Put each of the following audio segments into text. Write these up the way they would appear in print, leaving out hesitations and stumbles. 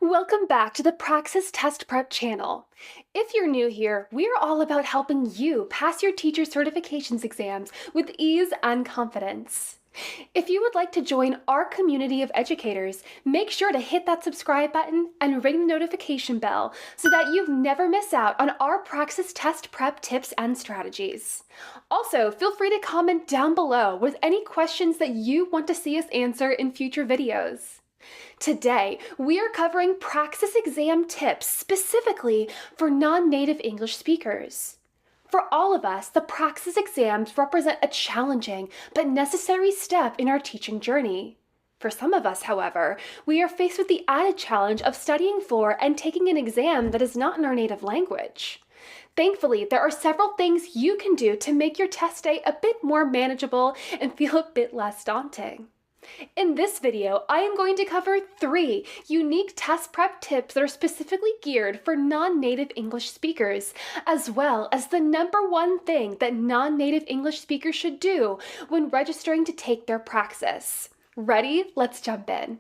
Welcome back to the Praxis Test Prep channel. If you're new here, we're all about helping you pass your teacher certifications exams with ease and confidence. If you would like to join our community of educators, make sure to hit that subscribe button and ring the notification bell so that you never miss out on our Praxis Test Prep tips and strategies. Also, feel free to comment down below with any questions that you want to see us answer in future videos. Today, we are covering Praxis exam tips specifically for non-native English speakers. For all of us, the Praxis exams represent a challenging but necessary step in our teaching journey. For some of us, however, we are faced with the added challenge of studying for and taking an exam that is not in our native language. Thankfully, there are several things you can do to make your test day a bit more manageable and feel a bit less daunting. In this video, I am going to cover 3 unique test prep tips that are specifically geared for non-native English speakers, as well as the #1 thing that non-native English speakers should do when registering to take their Praxis. Ready? Let's jump in.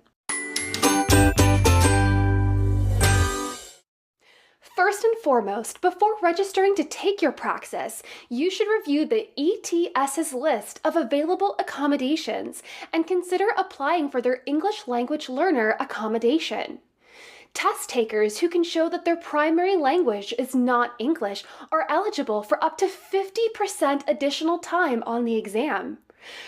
First and foremost, before registering to take your Praxis, you should review the ETS's list of available accommodations and consider applying for their English language learner accommodation. Test takers who can show that their primary language is not English are eligible for up to 50% additional time on the exam.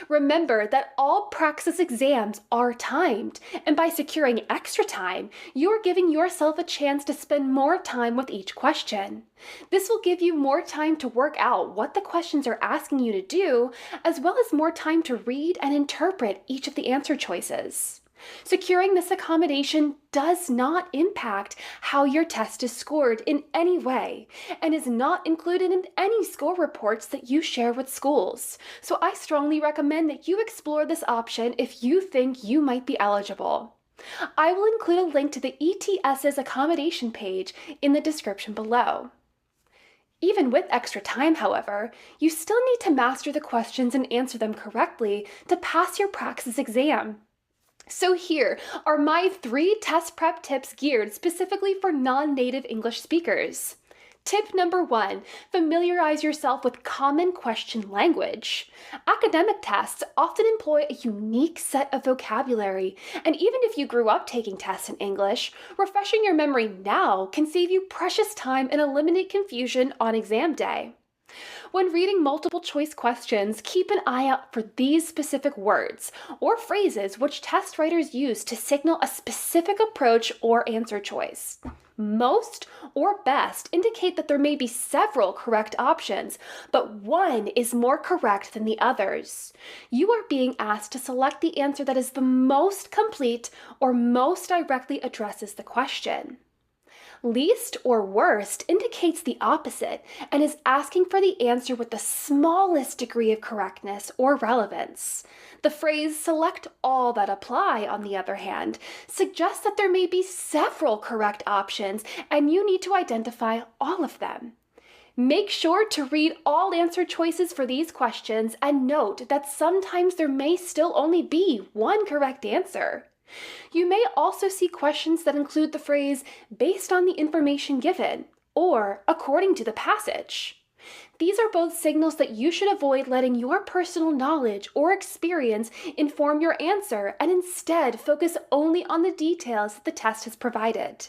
Remember that all Praxis exams are timed, and by securing extra time, you are giving yourself a chance to spend more time with each question. This will give you more time to work out what the questions are asking you to do, as well as more time to read and interpret each of the answer choices. Securing this accommodation does not impact how your test is scored in any way and is not included in any score reports that you share with schools. So I strongly recommend that you explore this option if you think you might be eligible. I will include a link to the ETS's accommodation page in the description below. Even with extra time, however, you still need to master the questions and answer them correctly to pass your Praxis exam. So here are my 3 test prep tips geared specifically for non-native English speakers. Tip #1, familiarize yourself with common question language. Academic tests often employ a unique set of vocabulary, and even if you grew up taking tests in English, refreshing your memory now can save you precious time and eliminate confusion on exam day. When reading multiple choice questions, keep an eye out for these specific words or phrases which test writers use to signal a specific approach or answer choice. Most or best indicate that there may be several correct options, but one is more correct than the others. You are being asked to select the answer that is the most complete or most directly addresses the question. Least or worst indicates the opposite and is asking for the answer with the smallest degree of correctness or relevance. The phrase select all that apply, on the other hand, suggests that there may be several correct options and you need to identify all of them. Make sure to read all answer choices for these questions and note that sometimes there may still only be one correct answer. You may also see questions that include the phrase, based on the information given, or according to the passage. These are both signals that you should avoid letting your personal knowledge or experience inform your answer and instead focus only on the details that the test has provided.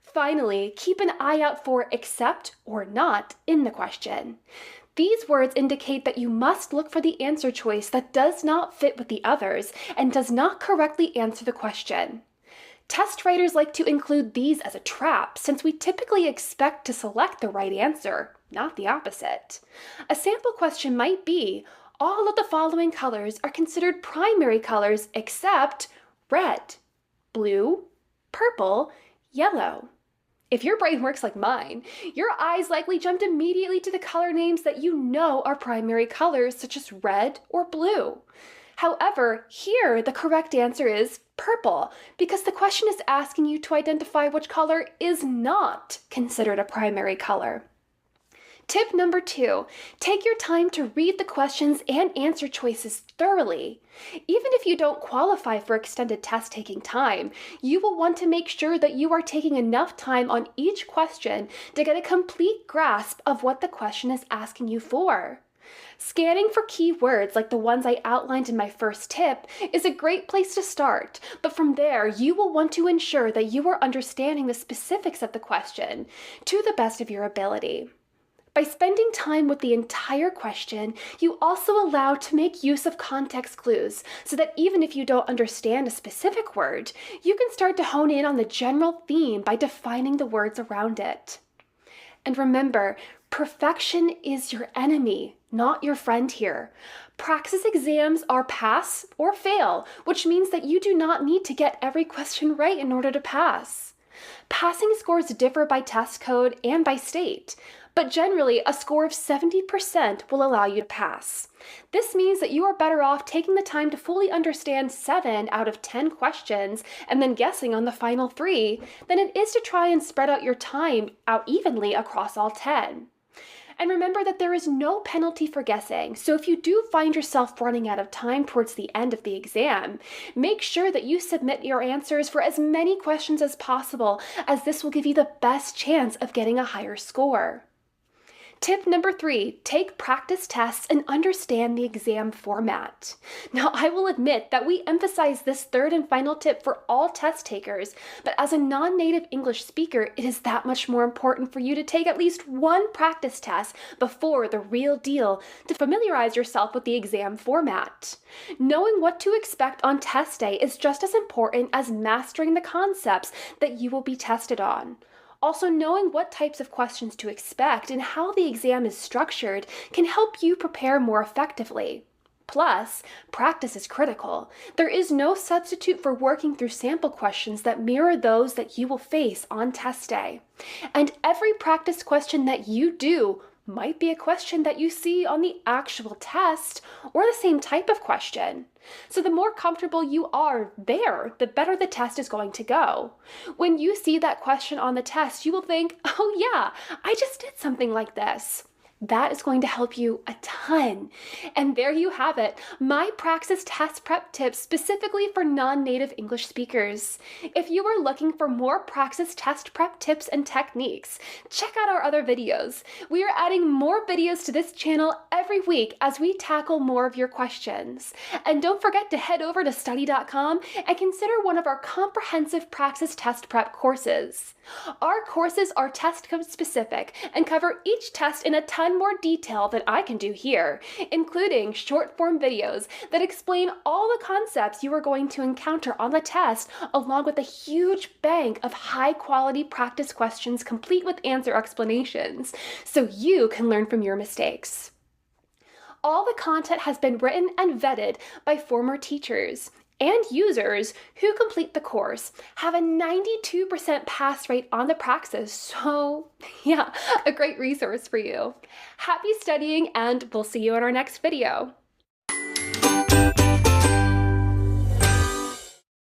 Finally, keep an eye out for except or not in the question. These words indicate that you must look for the answer choice that does not fit with the others and does not correctly answer the question. Test writers like to include these as a trap since we typically expect to select the right answer, not the opposite. A sample question might be, all of the following colors are considered primary colors except red, blue, purple, yellow. If your brain works like mine, your eyes likely jumped immediately to the color names that you know are primary colors such as red or blue. However, here the correct answer is purple because the question is asking you to identify which color is not considered a primary color. Tip number 2, take your time to read the questions and answer choices thoroughly. Even if you don't qualify for extended test taking time, you will want to make sure that you are taking enough time on each question to get a complete grasp of what the question is asking you for. Scanning for keywords like the ones I outlined in my first tip is a great place to start, but from there you will want to ensure that you are understanding the specifics of the question to the best of your ability. By spending time with the entire question, you also allow to make use of context clues so that even if you don't understand a specific word, you can start to hone in on the general theme by defining the words around it. And remember, perfection is your enemy, not your friend here. Praxis exams are pass or fail, which means that you do not need to get every question right in order to pass. Passing scores differ by test code and by state, but generally a score of 70% will allow you to pass. This means that you are better off taking the time to fully understand 7 out of 10 questions and then guessing on the final 3 than it is to try and spread out your time out evenly across all 10. And remember that there is no penalty for guessing, so if you do find yourself running out of time towards the end of the exam, make sure that you submit your answers for as many questions as possible, as this will give you the best chance of getting a higher score. Tip number 3, take practice tests and understand the exam format. Now, I will admit that we emphasize this third and final tip for all test takers, but as a non-native English speaker, it is that much more important for you to take at least one practice test before the real deal to familiarize yourself with the exam format. Knowing what to expect on test day is just as important as mastering the concepts that you will be tested on. Also, knowing what types of questions to expect and how the exam is structured can help you prepare more effectively. Plus, practice is critical. There is no substitute for working through sample questions that mirror those that you will face on test day. And every practice question that you do might be a question that you see on the actual test or the same type of question. So the more comfortable you are there, the better the test is going to go. When you see that question on the test, you will think, oh yeah, I just did something like this. That is going to help you a ton. And there you have it, my Praxis test prep tips specifically for non-native English speakers. If you are looking for more Praxis test prep tips and techniques, check out our other videos. We are adding more videos to this channel every week as we tackle more of your questions. And don't forget to head over to study.com and consider one of our comprehensive Praxis test prep courses. Our courses are test code specific and cover each test in a ton more detail than I can do here, including short form videos that explain all the concepts you are going to encounter on the test, along with a huge bank of high quality practice questions complete with answer explanations, so you can learn from your mistakes. All the content has been written and vetted by former teachers, and users who complete the course have a 92% pass rate on the Praxis, so yeah, a great resource for you. Happy studying, and we'll see you in our next video.